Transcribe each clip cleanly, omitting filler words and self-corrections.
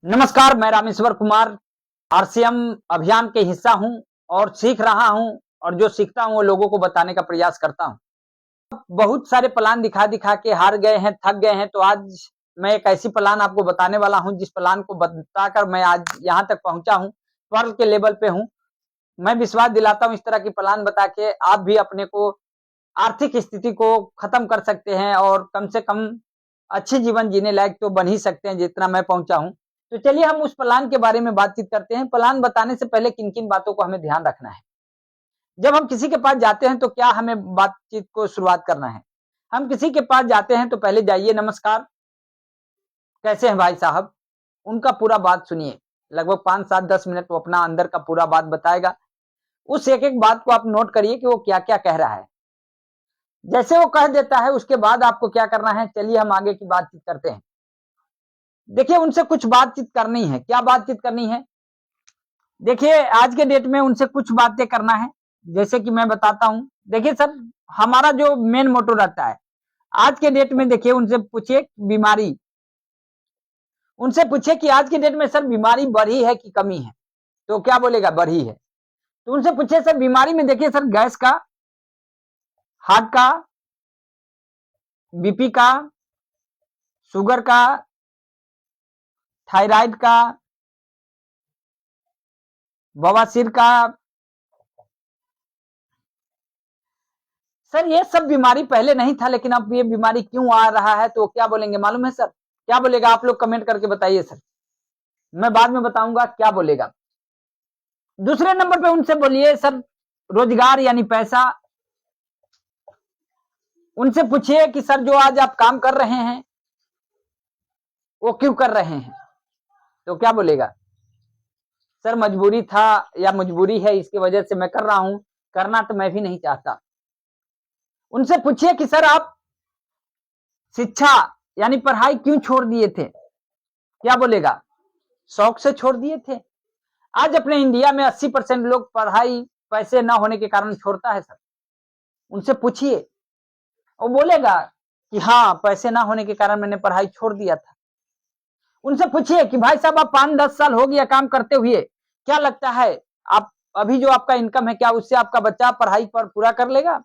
नमस्कार, मैं रामेश्वर कुमार आरसीएम अभियान के हिस्सा हूं और सीख रहा हूं और जो सीखता हूं वो लोगों को बताने का प्रयास करता हूं। बहुत सारे प्लान दिखा-दिखा के हार गए हैं, थक गए हैं, तो आज मैं एक ऐसी प्लान आपको बताने वाला हूं जिस प्लान को बताकर मैं आज यहां तक पहुंचा हूं, वर्ल्ड के लेवल पे हूं। मैं विश्वास दिलाता हूं इस तरह की प्लान बता के आप भी अपने को आर्थिक स्थिति को खत्म कर सकते हैं और कम से कम अच्छे जीवन जीने लायक तो बन ही सकते हैं जितना मैं पहुंचा हूं। तो चलिए हम उस प्लान के बारे में बातचीत करते हैं। प्लान बताने से पहले किन-किन बातों को हमें ध्यान रखना है। जब हम किसी के पास जाते हैं तो क्या हमें बातचीत को शुरुआत करना है? हम किसी के पास जाते हैं तो पहले जाइए नमस्कार, कैसे हैं भाई साहब? उनका पूरा बात सुनिए। लगभग 5, 7, 10 मिनट वो अपना अंदर का पूरा बात बताएगा। उस एक-एक बात को आप नोट करिए कि वो क्या-क्या कह रहा है। जैसे वो कह देता है उसके बाद आपको क्या करना है, चलिए हम आगे की बातचीत करते हैं। देखिए उनसे कुछ बातचीत करनी है, क्या बातचीत करनी है? देखिए आज के डेट में उनसे कुछ बातें करना है, जैसे कि मैं बताता हूँ। देखिए सर, हमारा जो मेन मोटो रहता है, आज के डेट में देखिए उनसे पूछिए बीमारी, उनसे पूछिए कि आज के डेट में सर बीमारी बढ़ी है कि कमी है? तो क्या बोलेगा बढ़ी है। तो उनसे पूछिए सर बीमारी में देखिए सर गैस का, हार्ट का, बीपी का, शुगर का, थायराइड का, बवासीर का, सर ये सब बीमारी पहले नहीं था लेकिन अब ये बीमारी क्यों आ रहा है तो क्या बोलेंगे मालूम है सर? क्या बोलेगा आप लोग कमेंट करके बताइए सर। मैं बाद में बताऊंगा क्या बोलेगा। दूसरे नंबर पे उनसे बोलिए सर रोजगार यानी पैसा। उनसे पूछिए कि सर जो आज आप काम कर रहे हैं वो क्यों कर रहे हैं? तो क्या बोलेगा? सर मजबूरी था या मजबूरी है इसकी वजह से मैं कर रहा हूं, करना तो मैं भी नहीं चाहता। उनसे पूछिए कि सर आप शिक्षा यानी पढ़ाई क्यों छोड़ दिए थे? क्या बोलेगा? शौक से छोड़ दिए थे। आज अपने इंडिया में 80% लोग पढ़ाई पैसे ना होने के कारण छोड़ता है सर। उनसे पूछिए, वो बोलेगा कि हाँ पैसे ना होने के कारण मैंने पढ़ाई छोड़ दिया था। उनसे पूछिए कि भाई साहब आप 5-10 साल हो गया काम करते हुए, क्या लगता है आप अभी जो आपका इनकम है क्या उससे आपका बच्चा पढ़ाई पर पूरा कर लेगा?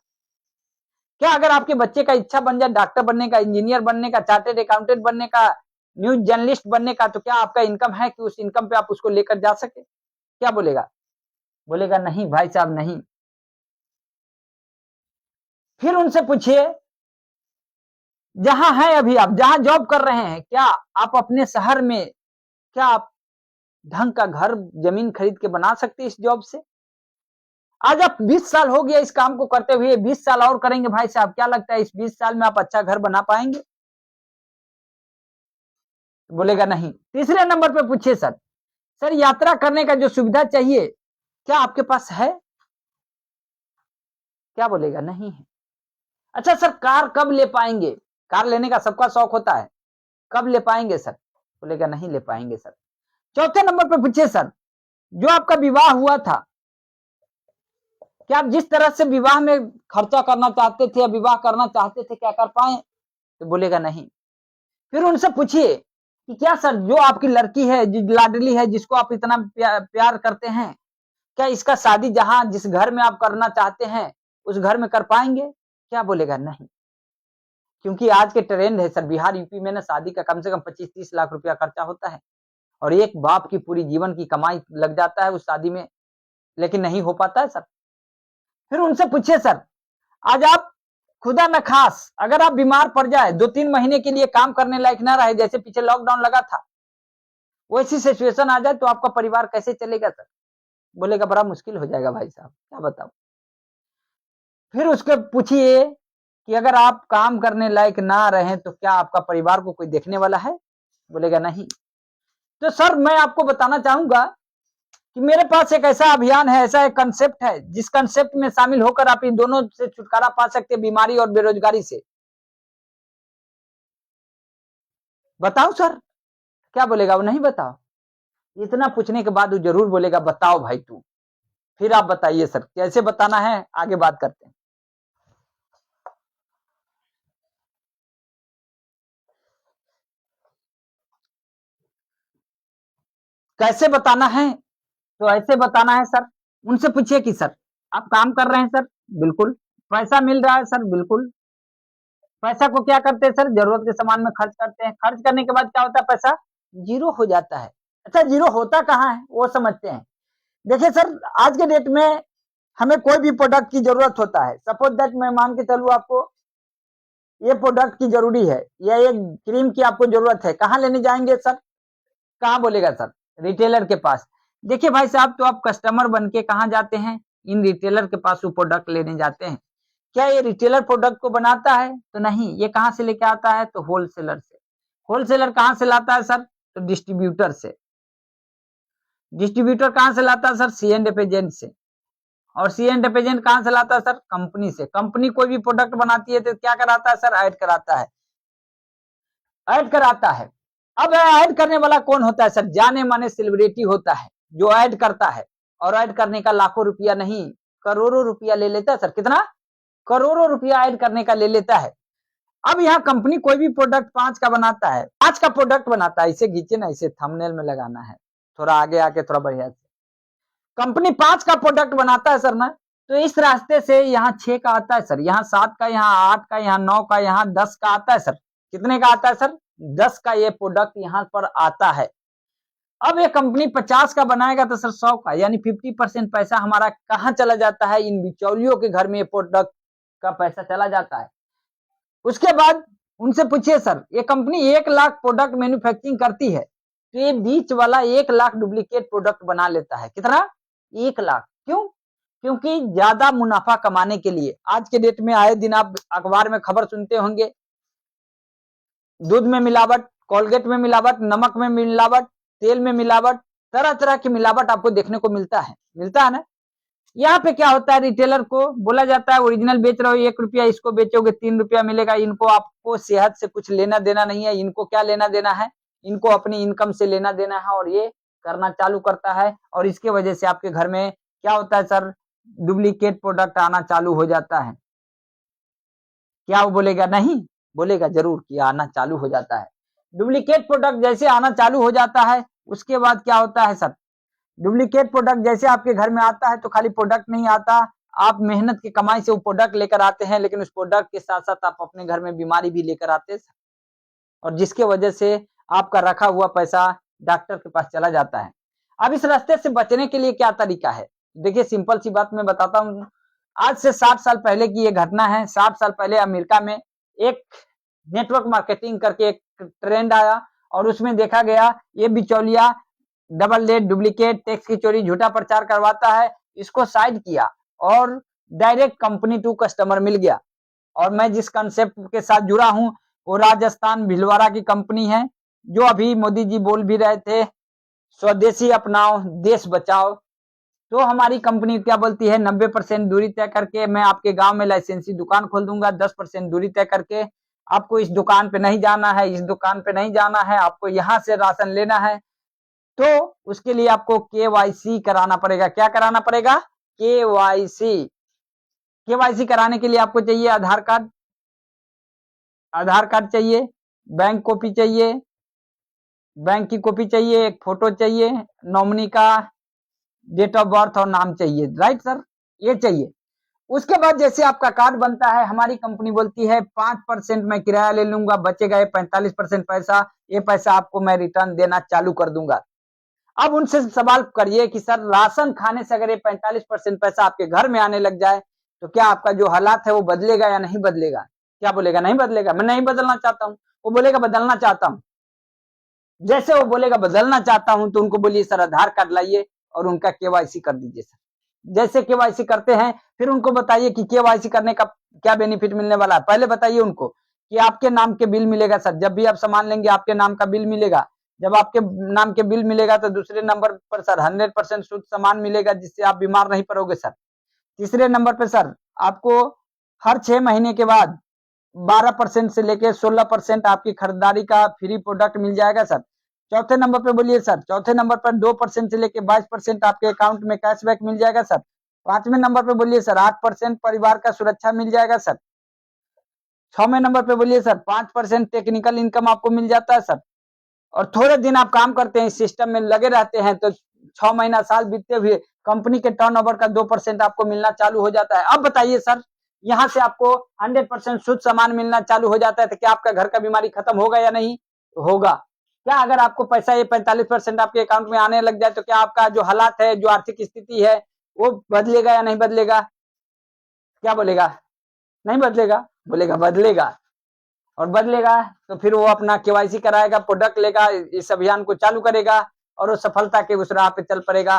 क्या अगर आपके बच्चे का इच्छा बन जाए डॉक्टर बनने का, इंजीनियर बनने का, चार्टेड अकाउंटेंट बनने का, न्यूज जर्नलिस्ट बनने का, तो क्या आपका इनकम है कि उस इनकम पे आप उसको लेकर जा सके? क्या बोलेगा? बोलेगा नहीं भाई साहब नहीं। फिर उनसे पूछिए जहां है अभी आप जहां जॉब कर रहे हैं क्या आप अपने शहर में क्या आप ढंग का घर जमीन खरीद के बना सकते इस जॉब से? आज आप 20 साल हो गया इस काम को करते हुए, 20 साल और करेंगे भाई साहब, क्या लगता है इस 20 साल में आप अच्छा घर बना पाएंगे? बोलेगा नहीं। तीसरे नंबर पे पूछिए सर, सर यात्रा करने का जो सुविधा चाहिए क्या आपके पास है? क्या बोलेगा? नहीं है। अच्छा सर कार कब ले पाएंगे? कार लेने का सबका शौक होता है, कब ले पाएंगे सर? बोलेगा नहीं ले पाएंगे सर। चौथे नंबर पे पूछिए सर, जो आपका विवाह हुआ था क्या आप जिस तरह से विवाह में खर्चा करना चाहते थे या विवाह करना चाहते थे क्या कर पाए? तो बोलेगा नहीं। फिर उनसे पूछिए कि क्या सर जो आपकी लड़की है जो लाडली है जिसको आप इतना प्यार करते हैं क्या इसका शादी जहां जिस घर में आप करना चाहते हैं उस घर में कर पाएंगे? क्या बोलेगा? नहीं। क्योंकि आज के ट्रेंड है सर बिहार यूपी में ना शादी का कम से कम 25-30 लाख रुपया खर्चा होता है और एक बाप की पूरी जीवन की कमाई लग जाता है उस शादी में, लेकिन नहीं हो पाता है सर। फिर उनसे पूछिए सर, आज आप खुदा न खास अगर आप बीमार पड़ जाए 2-3 महीने के लिए काम करने लायक ना रहे जैसे पीछे लॉकडाउन लगा था वैसी सिचुएशन आ जाए तो आपका परिवार कैसे चलेगा सर? बोलेगा बड़ा मुश्किल हो जाएगा भाई साहब, क्या बताऊं। फिर उसके पूछिए कि अगर आप काम करने लायक ना रहे तो क्या आपका परिवार को कोई देखने वाला है? बोलेगा नहीं। तो सर मैं आपको बताना चाहूंगा कि मेरे पास एक ऐसा अभियान है, ऐसा एक कंसेप्ट है जिस कंसेप्ट में शामिल होकर आप इन दोनों से छुटकारा पा सकते हैं, बीमारी और बेरोजगारी से। बताऊं सर? क्या बोलेगा? वो नहीं बताओ। इतना पूछने के बाद वो जरूर बोलेगा बताओ भाई तू। फिर आप बताइए सर कैसे बताना है, आगे बात करते हैं। कैसे बताना है? तो ऐसे बताना है सर। उनसे पूछिए कि सर आप काम कर रहे हैं सर? बिल्कुल। पैसा मिल रहा है सर? बिल्कुल। पैसा को क्या करते हैं सर? जरूरत के सामान में खर्च करते हैं। खर्च करने के बाद क्या होता है? पैसा जीरो हो जाता है। अच्छा, जीरो होता कहाँ है वो समझते हैं। देखिए सर, आज के डेट में हमें कोई भी प्रोडक्ट की जरूरत होता है। सपोज दैट मैं मान के चलूँ आपको ये प्रोडक्ट की जरूरी है या ये क्रीम की आपको जरूरत है, कहाँ लेने जाएंगे सर? कहाँ बोलेगा सर? रिटेलर के पास। देखिए भाई साहब, तो आप कस्टमर बन के कहाँ जाते हैं? इन रिटेलर के पास वो प्रोडक्ट लेने जाते हैं। क्या ये रिटेलर प्रोडक्ट को बनाता है? तो नहीं। ये कहाँ से लेके आता है? तो होलसेलर से। होलसेलर कहाँ से लाता है सर? तो डिस्ट्रीब्यूटर से। डिस्ट्रीब्यूटर कहाँ से लाता है sir? C and F agent से। और सी एंड एफ एजेंट कहाँ से लाता है सर? कंपनी से। कंपनी कोई भी प्रोडक्ट बनाती है तो क्या कराता है सर? ऐड कराता है। ऐड कराता है। अब ऐड करने वाला कौन होता है सर? जाने माने सेलिब्रिटी होता है जो ऐड करता है। और ऐड करने का लाखों रुपया नहीं, करोड़ों रुपया ले लेता है सर। कितना? करोड़ों रुपया ऐड करने का ले लेता है। अब यहाँ कंपनी कोई भी प्रोडक्ट 5 का बनाता है, 5 का प्रोडक्ट बनाता है। इसे खींचे ना, इसे थंबनेल में लगाना है, थोड़ा आगे आके थोड़ा बढ़िया से। कंपनी 5 का प्रोडक्ट बनाता है सर ना, तो इस रास्ते से यहाँ 6 का आता है सर, यहाँ 7 का, यहाँ 8 का, यहाँ 9 का, यहाँ 10 का आता है सर। कितने का आता है सर? 10 का ये प्रोडक्ट यहाँ पर आता है। अब ये कंपनी 50 का बनाएगा तो सर 100 का, यानी 50% पैसा हमारा कहाँ चला जाता है? इन बिचौलियों के घर में ये प्रोडक्ट का पैसा चला जाता है। उसके बाद उनसे पूछिए सर, ये कंपनी 1 लाख प्रोडक्ट मैन्युफैक्चरिंग करती है, तो ये बीच वाला 1 लाख डुप्लीकेट प्रोडक्ट बना लेता है। कितना? 1 लाख। क्यों? क्योंकि ज्यादा मुनाफा कमाने के लिए। आज के डेट में आए दिन आप अखबार में खबर सुनते होंगे, दूध में मिलावट, कोलगेट में मिलावट, नमक में मिलावट, तेल में मिलावट, तरह तरह की मिलावट आपको देखने को मिलता है ना। यहाँ पे क्या होता है? रिटेलर को बोला जाता है ओरिजिनल बेच रहे हो 1 रुपया, इसको बेचोगे 3 रुपया मिलेगा। इनको आपको सेहत से कुछ लेना देना नहीं है। इनको क्या लेना देना है? इनको अपनी इनकम से लेना देना है, और ये करना चालू करता है। और इसके वजह से आपके घर में क्या होता है सर? डुप्लीकेट प्रोडक्ट आना चालू हो जाता है। क्या वो बोलेगा? नहीं, बोलेगा जरूर कि आना चालू हो जाता है। डुप्लीकेट प्रोडक्ट जैसे आना चालू हो जाता है, उसके बाद क्या होता है सर? डुप्लीकेट प्रोडक्ट जैसे आपके घर में आता है, तो खाली प्रोडक्ट नहीं आता, आप मेहनत की कमाई से वो प्रोडक्ट लेकर आते हैं, लेकिन उस प्रोडक्ट के साथ साथ आप अपने घर में बीमारी भी लेकर आते हैं, और जिसके वजह से आपका रखा हुआ पैसा डॉक्टर के पास चला जाता है। अब इस रास्ते से बचने के लिए क्या तरीका है? देखिए, सिंपल सी बात मैं बताता हूँ। आज से 60 साल पहले की ये घटना है। 60 साल पहले अमेरिका में एक नेटवर्क मार्केटिंग करके एक ट्रेंड आया, और उसमें देखा गया ये बिचौलिया डबल रेट, डुप्लीकेट, टैक्स की चोरी, झूठा प्रचार करवाता है। इसको साइड किया और डायरेक्ट कंपनी टू कस्टमर मिल गया। और मैं जिस कंसेप्ट के साथ जुड़ा हूं वो राजस्थान भिलवाड़ा की कंपनी है, जो अभी मोदी जी बोल भी रहे थे, स्वदेशी अपनाओ देश बचाओ। तो हमारी कंपनी क्या बोलती है? 90% दूरी तय करके मैं आपके गांव में लाइसेंसी दुकान खोल दूंगा। 10% दूरी तय करके आपको इस दुकान पे नहीं जाना है, इस दुकान पे नहीं जाना है, आपको यहाँ से राशन लेना है। तो उसके लिए आपको केवाईसी कराना पड़ेगा। क्या कराना पड़ेगा? केवाईसी। केवाईसी कराने के लिए आपको चाहिए आधार कार्ड, आधार कार्ड चाहिए, बैंक कॉपी चाहिए, बैंक की कॉपी चाहिए, एक फोटो चाहिए, नॉमिनी का डेट ऑफ बर्थ और नाम चाहिए। राइट सर, ये चाहिए। उसके बाद जैसे आपका कार्ड बनता है, हमारी कंपनी बोलती है 5% मैं किराया ले लूंगा, बचेगा ये 45% पैसा, ये पैसा आपको मैं रिटर्न देना चालू कर दूंगा। अब उनसे सवाल करिए कि सर राशन खाने से अगर ये 45% पैसा आपके घर में आने लग जाए, तो क्या आपका जो हालात है वो बदलेगा या नहीं बदलेगा? क्या बोलेगा? नहीं बदलेगा। मैं नहीं बदलना चाहता हूं। वो बोलेगा बदलना चाहता हूं। जैसे वो बोलेगा बदलना चाहता हूं, तो उनको बोलिए सर आधार कार्ड लाइए और उनका केवाईसी कर दीजिए सर। जैसे केवाईसी करते हैं, फिर उनको बताइए कि केवाईसी करने का क्या बेनिफिट मिलने वाला है। पहले बताइए उनको कि आपके नाम के बिल मिलेगा सर। जब भी आप सामान लेंगे आपके नाम का बिल मिलेगा। जब आपके नाम के बिल मिलेगा तो दूसरे नंबर पर सर 100% शुद्ध सामान मिलेगा, जिससे आप बीमार नहीं पड़ोगे सर। तीसरे नंबर पे सर आपको हर 6 महीने के बाद 12% से लेके 16% आपकी खरीदारी का फ्री प्रोडक्ट मिल जाएगा सर। चौथे नंबर पे बोलिए सर। चौथे नंबर पर 2% से लेके 22% आपके अकाउंट में कैशबैक मिल जाएगा सर। पांचवें नंबर पे बोलिए सर 8% परिवार का सुरक्षा मिल जाएगा सर। छवें नंबर पे बोलिए सर 5% टेक्निकल इनकम आपको मिल जाता है सर। और थोड़े दिन आप काम करते हैं, इस सिस्टम में लगे रहते हैं, तो 6 महीना साल बीतते हुए कंपनी के टर्नओवर का 2% आपको मिलना चालू हो जाता है। अब बताइए सर, यहाँ से आपको 100% शुद्ध सामान मिलना चालू हो जाता है, तो क्या आपका घर का बीमारी खत्म होगा या नहीं होगा? क्या अगर आपको पैसा ये 45% आपके अकाउंट में आने लग जाए, तो क्या आपका जो हालात है, जो आर्थिक स्थिति है, वो बदलेगा या नहीं बदलेगा? क्या बोलेगा? नहीं बदलेगा? बोलेगा बदलेगा। और बदलेगा तो फिर वो अपना केवाईसी कराएगा, प्रोडक्ट लेगा, इस अभियान को चालू करेगा और वो सफलता के उस राह पे चल पड़ेगा।